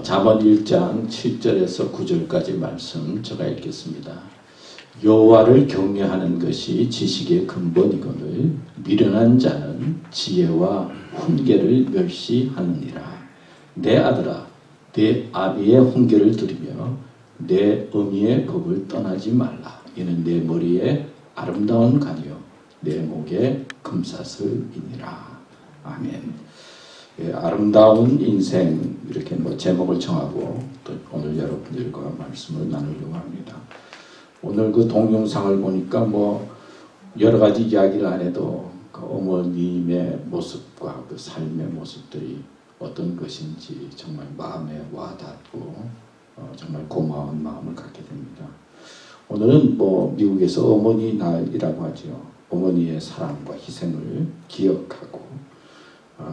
잠언 1장 7절에서 9절까지 말씀 제가 읽겠습니다. 여호와를 경외하는 것이 지식의 근본이거늘 미련한 자는 지혜와 훈계를 멸시하느니라. 내 아들아, 내 아비의 훈계를 들으며 내 어미의 법을 떠나지 말라. 이는 내 머리에 아름다운 간이요 내 목에 금사슬이니라. 아멘. 예, 아름다운 인생 이렇게 제목을 정하고 또 오늘 여러분들과 말씀을 나누려고 합니다. 오늘 그 동영상을 보니까 여러 가지 이야기를 안 해도 그 어머님의 모습과 그 삶의 모습들이 어떤 것인지 정말 마음에 와닿고 정말 고마운 마음을 갖게 됩니다. 오늘은 미국에서 어머니 날이라고 하죠. 어머니의 사랑과 희생을 기억하고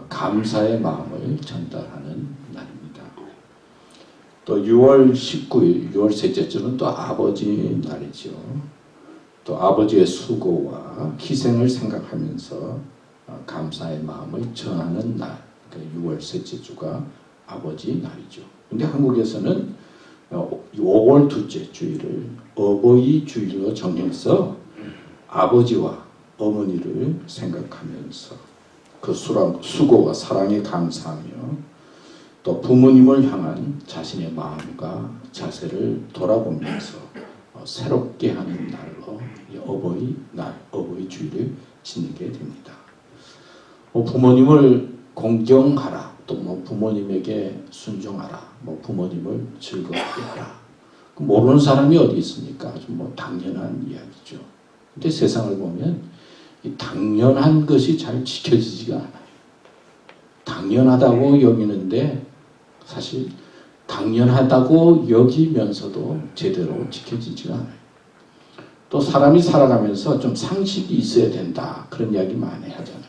감사의 마음을 전달하는 날입니다. 또 6월 19일, 6월 셋째 주는 또 아버지 날이죠. 또 아버지의 수고와 희생을 생각하면서 감사의 마음을 전하는 날, 6월 셋째 주가 아버지 날이죠. 근데 한국에서는 5월 둘째 주일을 어버이 주일로 정해서 아버지와 어머니를 생각하면서 그 수고와 사랑에 감사하며 또 부모님을 향한 자신의 마음과 자세를 돌아보면서 새롭게 하는 날로 어버이 날, 어버이 주일을 지내게 됩니다. 부모님을 공경하라, 또 부모님에게 순종하라, 부모님을 즐겁게 하라. 모르는 사람이 어디 있습니까? 아주 당연한 이야기죠. 근데 세상을 보면 이 당연한 것이 잘 지켜지지가 않아요. 당연하다고 여기는데 사실 당연하다고 여기면서도 제대로 지켜지지가 않아요. 또 사람이 살아가면서 좀 상식이 있어야 된다, 그런 이야기 많이 하잖아요.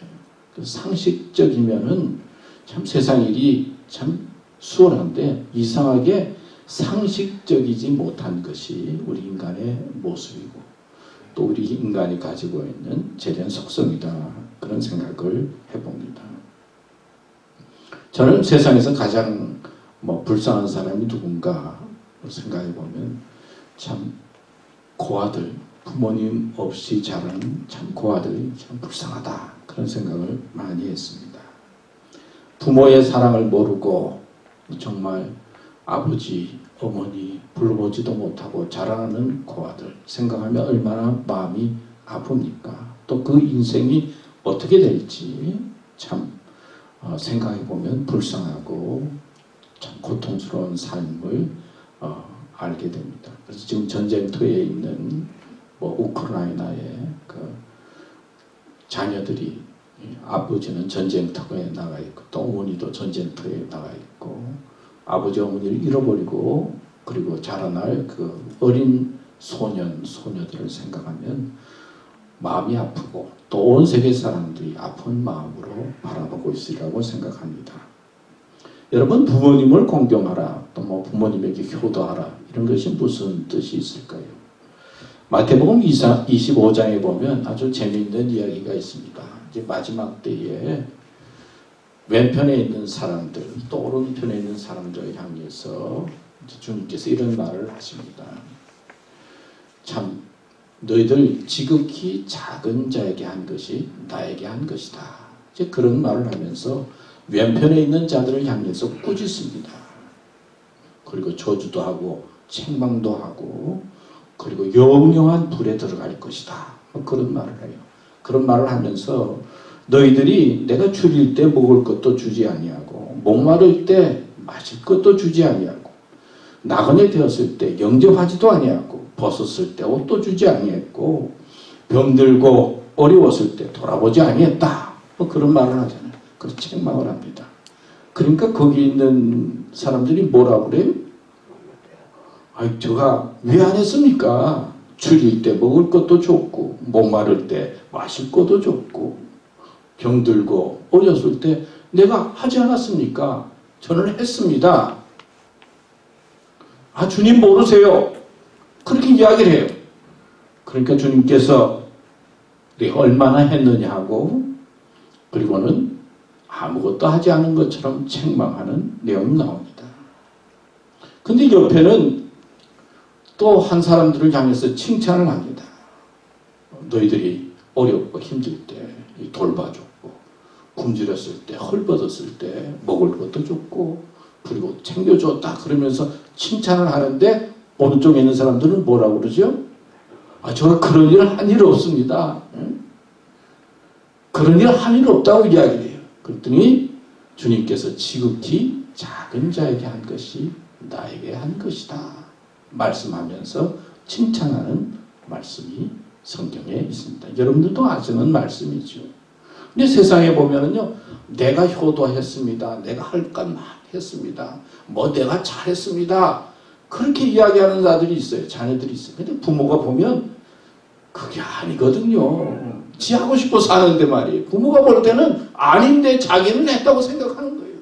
상식적이면은 참 세상 일이 참 수월한데 이상하게 상식적이지 못한 것이 우리 인간의 모습이고 또 우리 인간이 가지고 있는 제된 속성이다, 그런 생각을 해봅니다. 저는 세상에서 가장 불쌍한 사람이 누군가 생각해보면 참 고아들, 부모님 없이 자라는 참 고아들이 참 불쌍하다, 그런 생각을 많이 했습니다. 부모의 사랑을 모르고 정말 아버지, 어머니 불러보지도 못하고 자라나는 고아들 생각하면 얼마나 마음이 아픕니까? 또 그 인생이 어떻게 될지 참 생각해보면 불쌍하고 참 고통스러운 삶을 알게 됩니다. 그래서 지금 전쟁터에 있는 우크라이나의 그 자녀들이, 아버지는 전쟁터에 나가 있고 또 어머니도 전쟁터에 나가 있고 아버지 어머니를 잃어버리고 그리고 자라날 그 어린 소녀들을 생각하면 마음이 아프고 또 온 세계 사람들이 아픈 마음으로 바라보고 있으리라고 생각합니다. 여러분, 부모님을 공경하라, 또 부모님에게 효도하라, 이런 것이 무슨 뜻이 있을까요? 마태복음 25장에 보면 아주 재미있는 이야기가 있습니다. 이제 마지막 때에 왼편에 있는 사람들, 또 오른편에 있는 사람들을 향해서 주님께서 이런 말을 하십니다. 참 너희들 지극히 작은 자에게 한 것이 나에게 한 것이다. 이제 그런 말을 하면서 왼편에 있는 자들을 향해서 꾸짖습니다. 그리고 저주도 하고 책망도 하고 그리고 영영한 불에 들어갈 것이다, 그런 말을 해요. 그런 말을 하면서 너희들이 내가 줄일 때 먹을 것도 주지 아니하고 목마를 때 마실 것도 주지 아니하고 나그네 되었을 때 영접하지도 아니하고 벗었을 때 옷도 주지 아니했고 병들고 어려웠을 때 돌아보지 아니했다, 그런 말을 하잖아요. 그래서 책망을 합니다. 그러니까 거기 있는 사람들이 뭐라고 그래요? 아이, 저가 왜 안 했습니까? 줄일 때 먹을 것도 줬고 목마를 때 마실 것도 줬고 병들고 어렸을 때 내가 하지 않았습니까? 저는 했습니다. 아, 주님 모르세요? 그렇게 이야기를 해요. 그러니까 주님께서 내가 얼마나 했느냐 하고 그리고는 아무것도 하지 않은 것처럼 책망하는 내용이 나옵니다. 근데 옆에는 또 한 사람들을 향해서 칭찬을 합니다. 너희들이 어렵고 힘들 때 돌봐줬고, 굶주렸을 때, 헐벗었을 때 먹을 것도 줬고, 그리고 챙겨줬다 그러면서 칭찬을 하는데, 오른쪽에 있는 사람들은 뭐라고 그러죠? 저가 그런 일을 한 일 없습니다. 그런 일을 한 일 없다고 이야기를 해요. 그랬더니 주님께서 지극히 작은 자에게 한 것이 나에게 한 것이다 말씀하면서 칭찬하는 말씀이 성경에 있습니다. 여러분들도 아시는 말씀이죠. 근데 세상에 보면은요, 내가 효도했습니다. 내가 할 건 했습니다. 뭐 내가 잘했습니다. 그렇게 이야기하는 자들이 있어요. 자녀들이 있어요. 근데 부모가 보면 그게 아니거든요. 지 하고 싶어 사는데 말이에요. 부모가 볼 때는 아닌데 자기는 했다고 생각하는 거예요.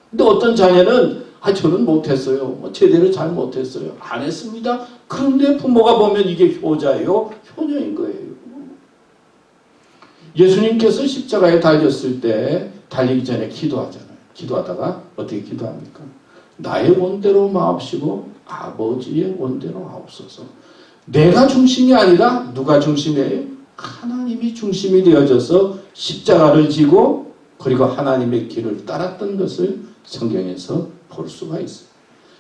근데 어떤 자녀는 저는 못했어요. 제대로 잘 못했어요. 안 했습니다. 그런데 부모가 보면 이게 효자예요? 효녀인 거예요. 예수님께서 십자가에 달렸을 때 달리기 전에 기도하잖아요. 기도하다가 어떻게 기도합니까? 나의 원대로 마옵시고 아버지의 원대로 하옵소서. 내가 중심이 아니라 누가 중심이에요? 하나님이 중심이 되어져서 십자가를 지고 그리고 하나님의 길을 따랐던 것을 성경에서 볼 수가 있어요.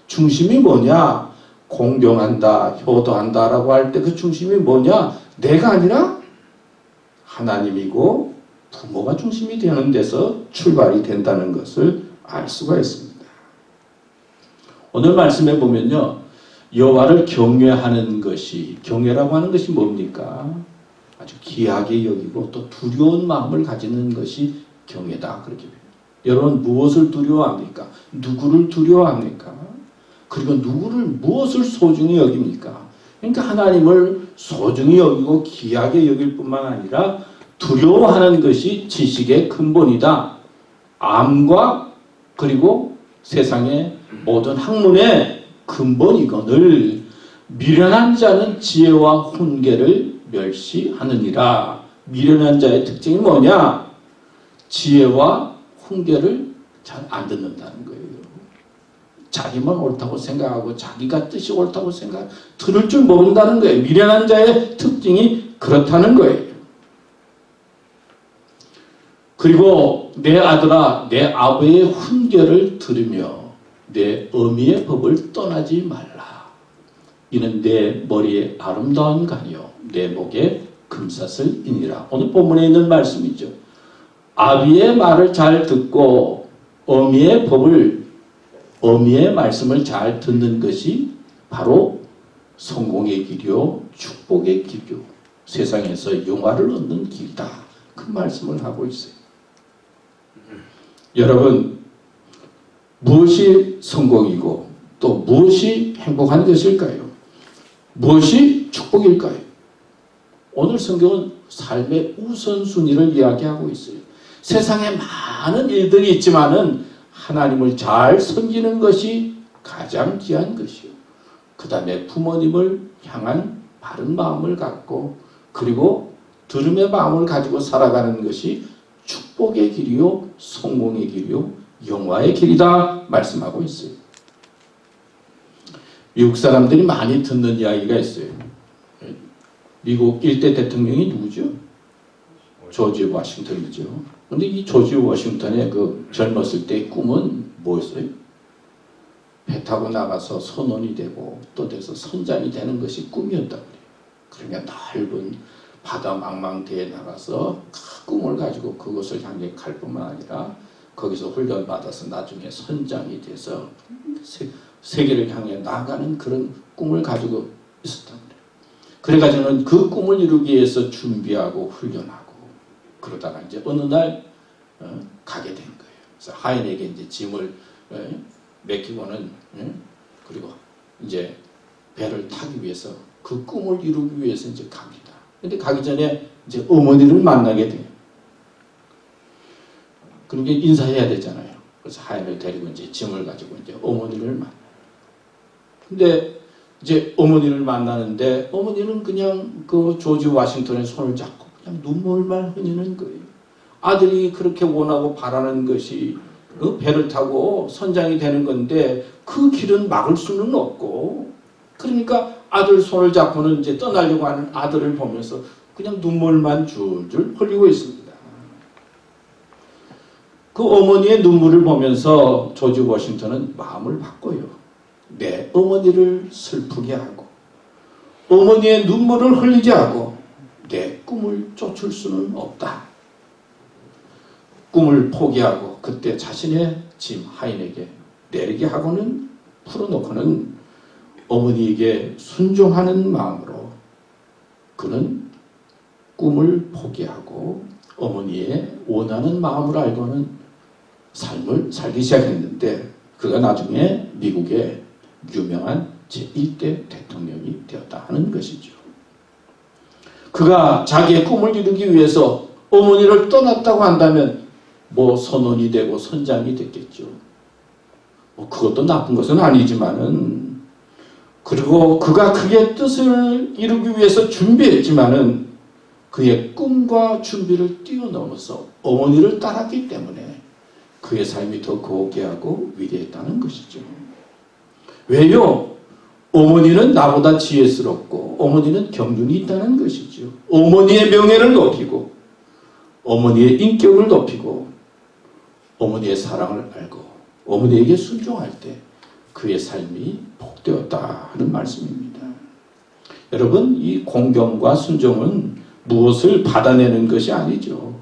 중심이 뭐냐? 공경한다, 효도한다 라고 할 때 그 중심이 뭐냐? 내가 아니라 하나님이고 부모가 중심이 되는 데서 출발이 된다는 것을 알 수가 있습니다. 오늘 말씀에 보면요, 여호와를 경외하는 것이, 경외라고 하는 것이 뭡니까? 아주 귀하게 여기고 또 두려운 마음을 가지는 것이 경외다, 그렇게 봅니다. 여러분 무엇을 두려워합니까? 누구를 두려워합니까? 그리고 누구를 무엇을 소중히 여깁니까? 그러니까 하나님을 소중히 여기고 귀하게 여길 뿐만 아니라 두려워하는 것이 지식의 근본이다. 암과 그리고 세상의 모든 학문의 근본이거늘 미련한 자는 지혜와 훈계를 멸시하느니라. 미련한 자의 특징이 뭐냐? 지혜와 훈계를 잘 안 듣는다는 거예요. 자기만 옳다고 생각하고 자기가 뜻이 옳다고 생각, 들을 줄 모른다는 거예요. 미련한 자의 특징이 그렇다는 거예요. 그리고 내 아들아, 내 아버지의 훈계를 들으며 내 어미의 법을 떠나지 말라. 이는 내 머리에 아름다운 간이요 내 목에 금사슬이니라. 오늘 본문에 있는 말씀이죠. 아비의 말을 잘 듣고 어미의 말씀을 잘 듣는 것이 바로 성공의 길이요 축복의 길이요 세상에서 영화를 얻는 길이다. 그 말씀을 하고 있어요. 여러분, 무엇이 성공이고 또 무엇이 행복한 것일까요? 무엇이 축복일까요? 오늘 성경은 삶의 우선순위를 이야기하고 있어요. 세상에 많은 일들이 있지만은 하나님을 잘 섬기는 것이 가장 귀한 것이요. 그 다음에 부모님을 향한 바른 마음을 갖고 그리고 들음의 마음을 가지고 살아가는 것이 축복의 길이요 성공의 길이요 영화의 길이다 말씀하고 있어요. 미국 사람들이 많이 듣는 이야기가 있어요. 미국 1대 대통령이 누구죠? 조지 워싱턴이죠. 그런데 이 조지 워싱턴의 그 젊었을 때의 꿈은 뭐였어요? 배 타고 나가서 선원이 되고 또 돼서 선장이 되는 것이 꿈이었다고 그래요. 그러니까 넓은 바다 망망대에 나가서 꿈을 가지고 그것을 향해 갈 뿐만 아니라 거기서 훈련받아서 나중에 선장이 돼서 세계를 향해 나가는 그런 꿈을 가지고 있었다고 그래요. 그래가지고는 그 꿈을 이루기 위해서 준비하고 훈련하고 그러다가 이제 어느 날 가게 된 거예요. 그래서 하인에게 이제 짐을 맡기고는 그리고 이제 배를 타기 위해서 그 꿈을 이루기 위해서 이제 갑니다. 근데 가기 전에 이제 어머니를 만나게 돼요. 그러니까 인사해야 되잖아요. 그래서 하인을 데리고 이제 짐을 가지고 이제 어머니를 만나요. 근데 이제 어머니를 만나는데 어머니는 그냥 그 조지 워싱턴의 손을 잡고 그냥 눈물만 흘리는 거예요. 아들이 그렇게 원하고 바라는 것이 배를 타고 선장이 되는 건데 그 길은 막을 수는 없고, 그러니까 아들 손을 잡고는 이제 떠나려고 하는 아들을 보면서 그냥 눈물만 줄줄 흘리고 있습니다. 그 어머니의 눈물을 보면서 조지 워싱턴은 마음을 바꿔요. 내 어머니를 슬프게 하고 어머니의 눈물을 흘리게 하고 내 꿈을 쫓을 수는 없다. 꿈을 포기하고 그때 자신의 짐 하인에게 내리게 하고는 풀어놓고는 어머니에게 순종하는 마음으로 그는 꿈을 포기하고 어머니의 원하는 마음을 알고는 삶을 살기 시작했는데, 그가 나중에 미국의 유명한 제1대 대통령이 되었다 하는 것이죠. 그가 자기의 꿈을 이루기 위해서 어머니를 떠났다고 한다면 뭐 선원이 되고 선장이 됐겠죠. 뭐 그것도 나쁜 것은 아니지만은, 그리고 그가 그의 뜻을 이루기 위해서 준비했지만은 그의 꿈과 준비를 뛰어넘어서 어머니를 따랐기 때문에 그의 삶이 더 고귀하고 위대했다는 것이죠. 왜요? 어머니는 나보다 지혜스럽고 어머니는 경륜이 있다는 것이죠. 어머니의 명예를 높이고 어머니의 인격을 높이고 어머니의 사랑을 알고 어머니에게 순종할 때 그의 삶이 복되었다 하는 말씀입니다. 여러분, 이 공경과 순종은 무엇을 받아내는 것이 아니죠.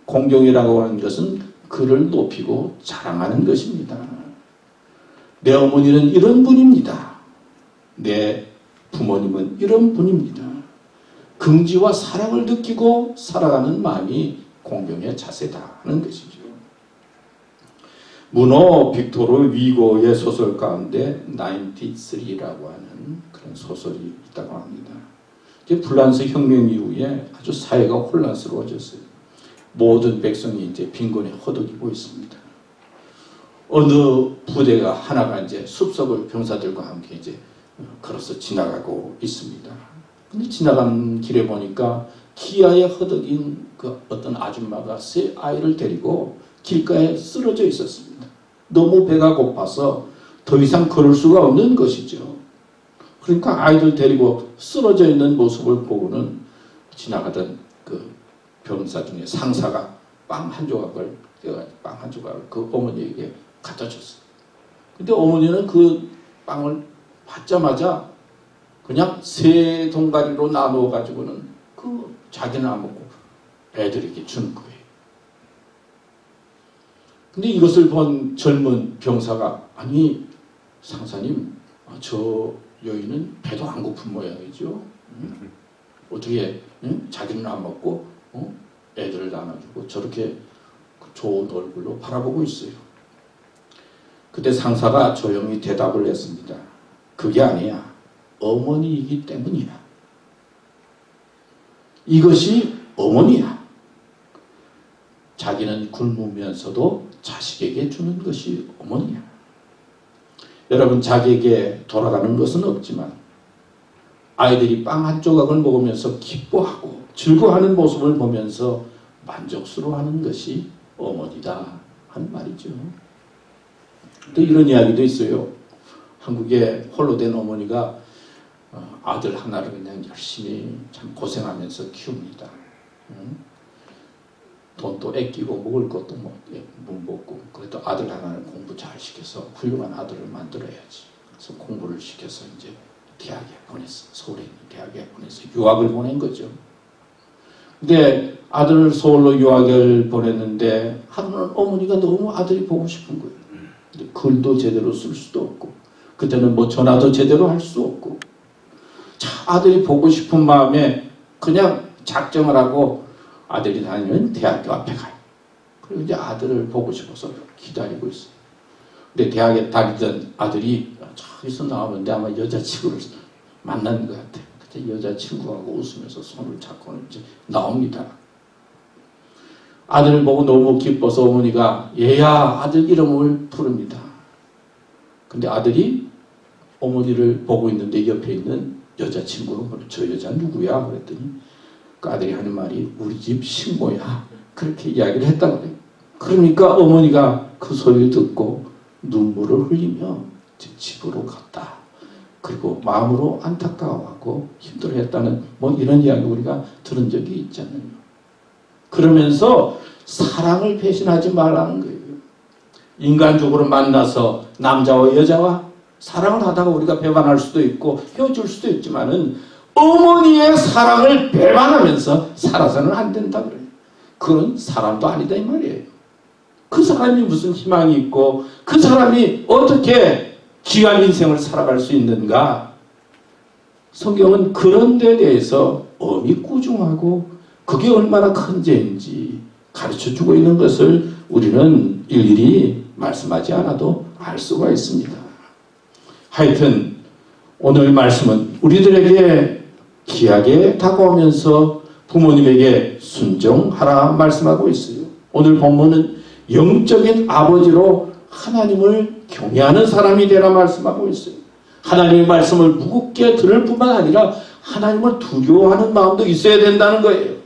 공경이라고 하는 것은 그를 높이고 자랑하는 것입니다. 내 어머니는 이런 분입니다. 내 부모님은 이런 분입니다. 긍지와 사랑을 느끼고 살아가는 마음이 공경의 자세다 하는 것이죠. 문호 빅토르 위고의 소설 가운데 93라고 하는 그런 소설이 있다고 합니다. 프랑스 혁명 이후에 아주 사회가 혼란스러워졌어요. 모든 백성이 이제 빈곤에 허덕이고 있습니다. 어느 부대가 하나가 이제 숲속을 병사들과 함께 이제 걸어서 지나가고 있습니다. 근데 지나가는 길에 보니까 기아에 허덕인 그 어떤 아줌마가 세 아이를 데리고 길가에 쓰러져 있었습니다. 너무 배가 고파서 더 이상 걸을 수가 없는 것이죠. 그러니까 아이들 데리고 쓰러져 있는 모습을 보고는 지나가던 그 병사 중에 상사가 빵 한 조각을 그 어머니에게 갖다 줬어요. 근데 어머니는 그 빵을 받자마자 그냥 세 동가리로 나누어 가지고는 그 자기는 안 먹고 애들에게 주는 거예요. 근데 이것을 본 젊은 병사가, 아니 상사님, 저 여인은 배도 안 고픈 모양이죠. 어떻게 자기는 안 먹고 애들을 나눠주고 저렇게 좋은 얼굴로 바라보고 있어요. 그때 상사가 조용히 대답을 했습니다. 그게 아니야. 어머니이기 때문이야. 이것이 어머니야. 자기는 굶으면서도 자식에게 주는 것이 어머니야. 여러분, 자기에게 돌아가는 것은 없지만 아이들이 빵 한 조각을 먹으면서 기뻐하고 즐거워하는 모습을 보면서 만족스러워하는 것이 어머니다 하는 말이죠. 또 이런 이야기도 있어요. 한국에 홀로 된 어머니가 아들 하나를 그냥 열심히 참 고생하면서 키웁니다. 돈도 아끼고 먹을 것도 못 먹고, 그래도 아들 하나를 공부 잘 시켜서 훌륭한 아들을 만들어야지. 그래서 공부를 시켜서 이제 대학에 보냈어. 서울에 있는 대학에 보내서 유학을 보낸 거죠. 근데 아들을 서울로 유학을 보냈는데 하루는 어머니가 너무 아들이 보고 싶은 거예요. 근데 글도 제대로 쓸 수도 없고, 그때는 뭐 전화도 제대로 할 수 없고, 아들이 보고 싶은 마음에 그냥 작정을 하고 아들이 다니는 대학교 앞에 가요. 그리고 이제 아들을 보고 싶어서 기다리고 있어요. 근데 대학에 다니던 아들이 저기서 나오는데 아마 여자친구를 만난 것 같아요. 그때 여자친구하고 웃으면서 손을 잡고는 이제 나옵니다. 아들을 보고 너무 기뻐서 어머니가 얘야 아들 이름을 부릅니다. 근데 아들이 어머니를 보고 있는데 옆에 있는 여자친구가 저 여자 누구야? 그랬더니 그 아들이 하는 말이 우리 집 식모야. 그렇게 이야기를 했다고 그래요. 그러니까 어머니가 그 소리를 듣고 눈물을 흘리며 집으로 갔다. 그리고 마음으로 안타까워하고 힘들어했다는 뭐 이런 이야기 우리가 들은 적이 있잖아요. 그러면서 사랑을 배신하지 말라는 거예요. 인간적으로 만나서 남자와 여자와 사랑을 하다가 우리가 배반할 수도 있고 헤어질 수도 있지만은 어머니의 사랑을 배반하면서 살아서는 안 된다 그래요. 그건 사람도 아니다 이 말이에요. 그 사람이 무슨 희망이 있고 그 사람이 어떻게 귀한 인생을 살아갈 수 있는가? 성경은 그런 데 대해서 엄히 꾸중하고 그게 얼마나 큰 죄인지 가르쳐주고 있는 것을 우리는 일일이 말씀하지 않아도 알 수가 있습니다. 하여튼 오늘 말씀은 우리들에게 귀하게 다가오면서 부모님에게 순종하라 말씀하고 있어요. 오늘 본문은 영적인 아버지로 하나님을 경외하는 사람이 되라 말씀하고 있어요. 하나님의 말씀을 무겁게 들을 뿐만 아니라 하나님을 두려워하는 마음도 있어야 된다는 거예요.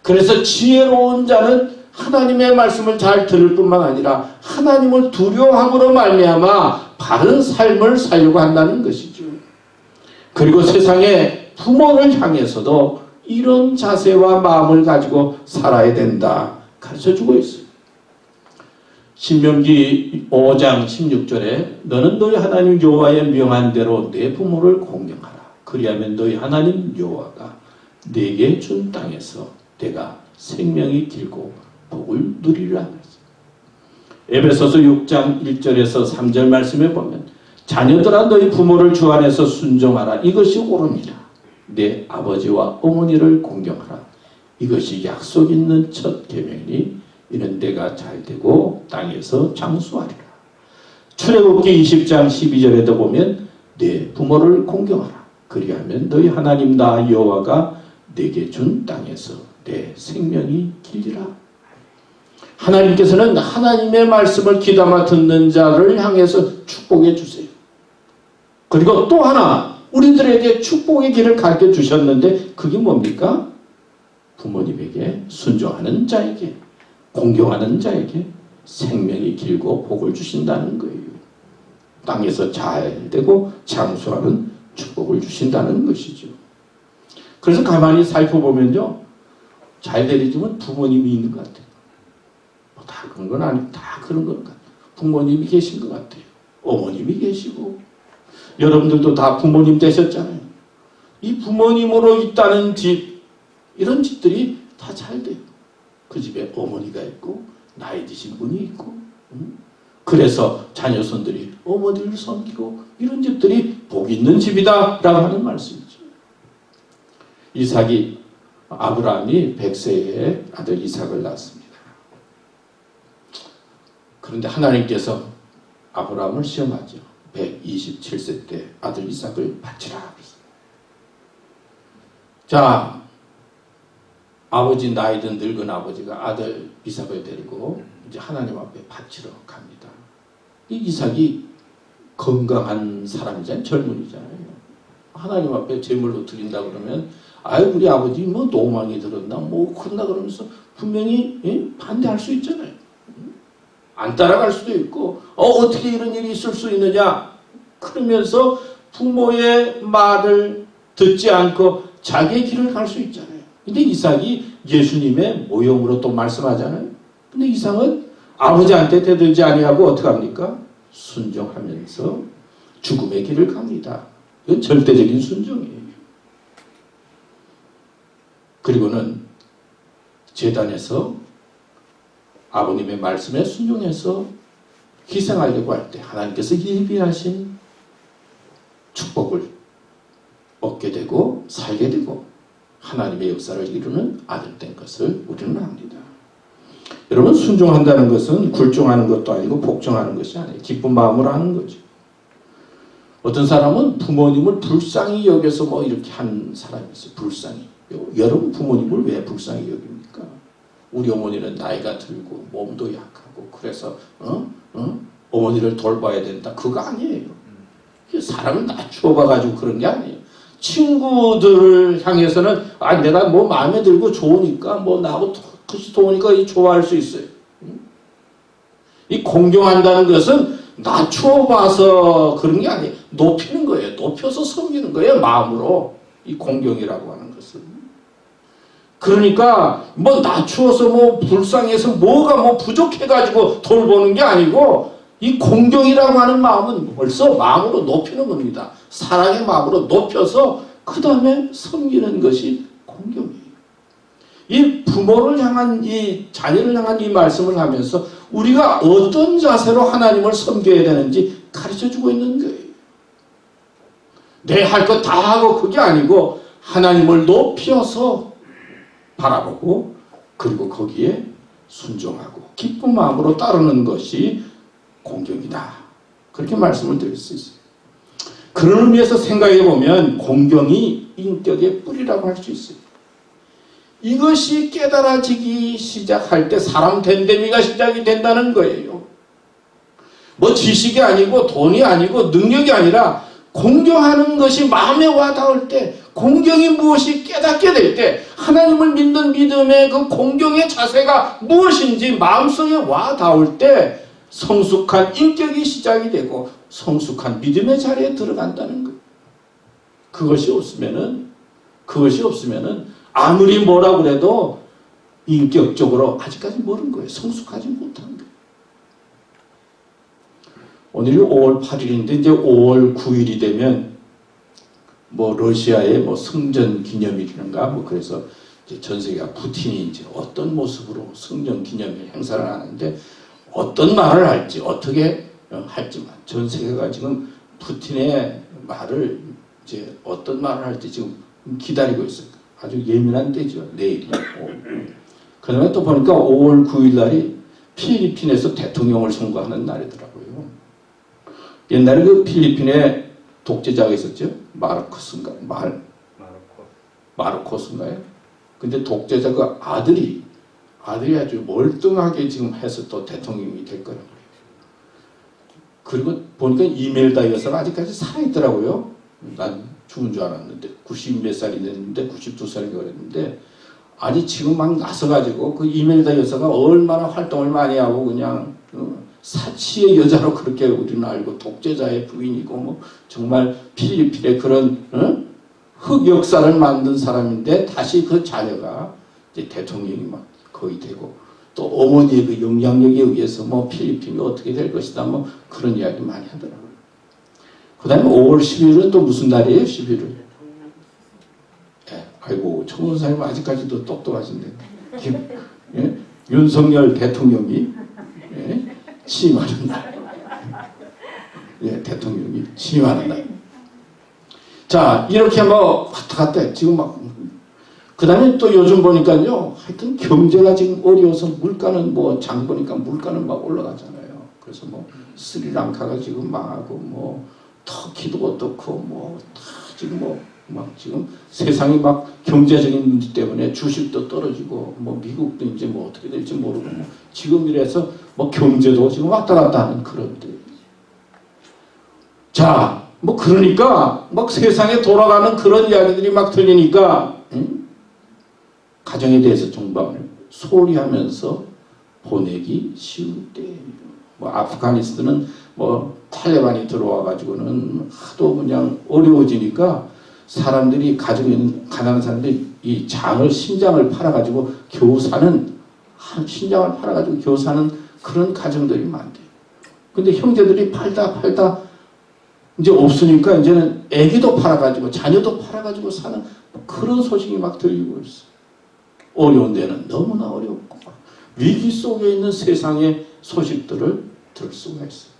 그래서 지혜로운 자는 하나님의 말씀을 잘 들을 뿐만 아니라 하나님을 두려워함으로 말미암아 바른 삶을 살려고 한다는 것이죠. 그리고 세상의 부모를 향해서도 이런 자세와 마음을 가지고 살아야 된다 가르쳐주고 있어요. 신명기 5장 16절에 너는 너희 하나님 여호와의 명한 대로 내 부모를 공경하라. 그리하면 너희 하나님 여호와가 내게 준 땅에서 내가 생명이 길고 복을 누리라. 에베소서 6장 1절에서 3절 말씀에 보면 자녀들아 너희 부모를 주 안에서 순종하라. 이것이 옳으니라. 내 아버지와 어머니를 공경하라. 이것이 약속 있는 첫 계명이니 이는 내가 잘되고 땅에서 장수하리라. 출애굽기 20장 12절에도 보면 내 부모를 공경하라. 그리하면 너희 하나님 나 여호와가 내게 준 땅에서 내 생명이 길리라. 하나님께서는 하나님의 말씀을 귀담아 듣는 자를 향해서 축복해 주세요. 그리고 또 하나 우리들에게 축복의 길을 가르쳐 주셨는데 그게 뭡니까? 부모님에게 순종하는 자에게 공경하는 자에게 생명이 길고 복을 주신다는 거예요. 땅에서 잘 되고 장수하는 축복을 주신다는 것이죠. 그래서 가만히 살펴보면요. 잘 되리지만 부모님이 있는 것 같아요. 뭐 다 그런 건 아니고 다 그런 것 같아요. 부모님이 계신 것 같아요. 어머님이 계시고 여러분들도 다 부모님 되셨잖아요. 이 부모님으로 있다는 집 이런 집들이 다 잘 돼요. 그 집에 어머니가 있고 나이 드신 분이 있고 그래서 자녀손들이 어머니를 섬기고 이런 집들이 복 있는 집이다 라고 하는 말씀이죠. 이삭이 아브라함이 100세에 아들 이삭을 낳았습니다. 그런데 하나님께서 아브라함을 시험하죠. 127세 때 아들 이삭을 바치라 그랬어요. 자, 아버지 나이 든 늙은 아버지가 아들 이삭을 데리고 이제 하나님 앞에 바치러 갑니다. 이 이삭이 건강한 사람이잖아요. 젊은이잖아요. 하나님 앞에 제물로 드린다 그러면 아유 우리 아버지 뭐 노망이 들었나 뭐 그런다 그러면서 분명히 반대할 수 있잖아요. 안 따라갈 수도 있고 어떻게 이런 일이 있을 수 있느냐 그러면서 부모의 말을 듣지 않고 자기의 길을 갈 수 있잖아요. 근데 이삭이 예수님의 모형으로 또 말씀하잖아요. 근데 이삭은 아버지한테 대들지 아니하고 어떻게 합니까? 순종하면서 죽음의 길을 갑니다. 이건 절대적인 순종이에요. 그리고는 제단에서 아버님의 말씀에 순종해서 희생하려고 할 때 하나님께서 예비하신 축복을 얻게 되고 살게 되고 하나님의 역사를 이루는 아들 된 것을 우리는 압니다. 여러분 순종한다는 것은 굴종하는 것도 아니고 복종하는 것이 아니에요. 기쁜 마음으로 하는 거죠. 어떤 사람은 부모님을 불쌍히 여겨서 뭐 이렇게 한 사람이 있어요. 불쌍히. 여러분 부모님을 왜 불쌍히 여깁니까? 우리 어머니는 나이가 들고 몸도 약하고 그래서 어머니를 돌봐야 된다. 그거 아니에요. 사람을 낮추어 봐가지고 그런 게 아니에요. 친구들을 향해서는 내가 뭐 마음에 들고 좋으니까 뭐 나하고 같이 좋으니까 좋아할 수 있어요. 이 공경한다는 것은 낮추어 봐서 그런 게 아니에요. 높이는 거예요. 높여서 섬기는 거예요. 마음으로. 이 공경이라고 하는 것은. 그러니까 뭐 낮추어서 뭐 불쌍해서 뭐가 뭐 부족해가지고 돌보는 게 아니고 이 공경이라고 하는 마음은 벌써 마음으로 높이는 겁니다. 사랑의 마음으로 높여서 그 다음에 섬기는 것이 공경이에요. 이 부모를 향한 이 자녀를 향한 이 말씀을 하면서 우리가 어떤 자세로 하나님을 섬겨야 되는지 가르쳐주고 있는 거예요. 내 할 것 다 하고 그게 아니고 하나님을 높여서 바라보고 그리고 거기에 순종하고 기쁜 마음으로 따르는 것이 공경이다. 그렇게 말씀을 드릴 수 있어요. 그런 의미에서 생각해 보면 공경이 인격의 뿌리라고 할 수 있어요. 이것이 깨달아지기 시작할 때 사람 됨됨이가 시작이 된다는 거예요. 뭐 지식이 아니고 돈이 아니고 능력이 아니라 공경하는 것이 마음에 와닿을 때 공경이 무엇이 깨닫게 될 때 하나님을 믿는 믿음의 그 공경의 자세가 무엇인지 마음속에 와닿을 때 성숙한 인격이 시작이 되고 성숙한 믿음의 자리에 들어간다는 거예요. 그것이 없으면은 아무리 뭐라 그래도 인격적으로 아직까지 모르는 거예요. 성숙하지 못한 거예요. 오늘이 5월 8일인데 이제 5월 9일이 되면 뭐 러시아의 뭐 승전 기념일인가 뭐 그래서 이제 전 세계가 푸틴이 이제 어떤 모습으로 승전 기념일 행사를 하는데 어떤 말을 할지 어떻게 할지만 전 세계가 지금 푸틴의 말을 이제 어떤 말을 할지 지금 기다리고 있어요. 아주 예민한 때죠. 내일이. 그 다음에 또 보니까 5월 9일 날이 필리핀에서 대통령을 선거하는 날이더라고요. 옛날에 그 필리핀에 독재자가 있었죠. 마르코스인가? 마르코스인가요? 근데 독재자 그 아들이 아주 멀뚱하게 지금 해서 또 대통령이 될 거라고 그래요. 그리고 보니까 이멜다 여사가 아직까지 살아있더라고요. 난 죽은 줄 알았는데 90 몇 살이 됐는데 92살인가 그랬는데 아니 지금 막 나서가지고 그 이멜다 여사가 얼마나 활동을 많이 하고 그냥 사치의 여자로 그렇게 우리는 알고 독재자의 부인이고 뭐 정말 필리핀의 그런 흑역사를 만든 사람인데 다시 그 자녀가 이제 대통령이 막 거의 되고 또 어머니의 그 영향력에 의해서 뭐 필리핀이 어떻게 될 것이다 뭐 그런 이야기 많이 하더라고요. 그 다음에 5월 11일은 또 무슨 날이에요? 11일. 예, 아이고 청문사님 아직까지도 똑똑하신데 예? 윤석열 대통령이 예? 취임하는 날. 예, 대통령이 취임하는 날. 자, 이렇게 뭐 왔다 갔다 지금 막 그 다음에 또 요즘 보니까요 하여튼 경제가 지금 어려워서 물가는 뭐 장 보니까 물가는 막 올라가잖아요. 그래서 뭐 스리랑카가 지금 망하고 뭐 터키도 어떻고 뭐 다 지금 뭐 막 지금 세상이 막 경제적인 문제 때문에 주식도 떨어지고 뭐 미국도 이제 뭐 어떻게 될지 모르고 뭐 지금 이래서 뭐 경제도 지금 왔다 갔다 하는 그런 때. 자, 뭐 그러니까 막 세상에 돌아가는 그런 이야기들이 막 들리니까 가정에 대해서 정말 소홀히 하면서 보내기 쉬울 때예요. 뭐 아프가니스탄은 뭐 탈레반이 들어와 가지고는 하도 그냥 어려워지니까 사람들이 가정에 있는 가난한 사람들이 이 장을 신장을 팔아 가지고 겨우 사는 신장을 팔아 가지고 겨우 사는 그런 가정들이 많대요. 근데 형제들이 팔다 이제 없으니까 이제는 애기도 팔아 가지고 자녀도 팔아 가지고 사는 그런 소식이 막 들리고 있어요. 어려운 데는 너무나 어렵고 위기 속에 있는 세상의 소식들을 들을 수가 있어요.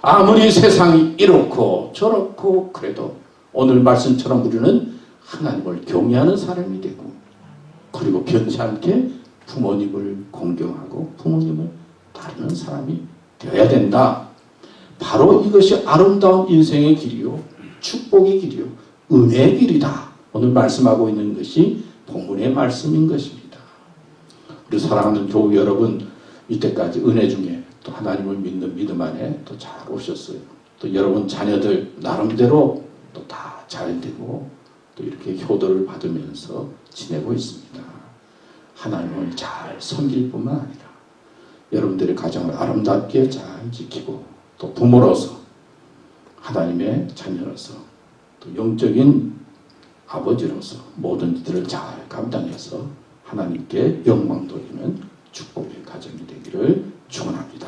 아무리 세상이 이렇고 저렇고 그래도 오늘 말씀처럼 우리는 하나님을 경외하는 사람이 되고 그리고 변치 않게 부모님을 공경하고 부모님을 따르는 사람이 되어야 된다. 바로 이것이 아름다운 인생의 길이요 축복의 길이요 은혜의 길이다. 오늘 말씀하고 있는 것이 본문의 말씀인 것입니다. 우리 사랑하는 교우 여러분, 이때까지 은혜 중에 또 하나님을 믿는 믿음 안에 또 잘 오셨어요. 또 여러분 자녀들 나름대로 또 다 잘 되고 또 이렇게 효도를 받으면서 지내고 있습니다. 하나님을 잘 섬길 뿐만 아니라 여러분들의 가정을 아름답게 잘 지키고 또 부모로서 하나님의 자녀로서 또 영적인 아버지로서 모든 일들을 잘 감당해서 하나님께 영광 돌리는 축복의 가정이 되기를 축원합니다.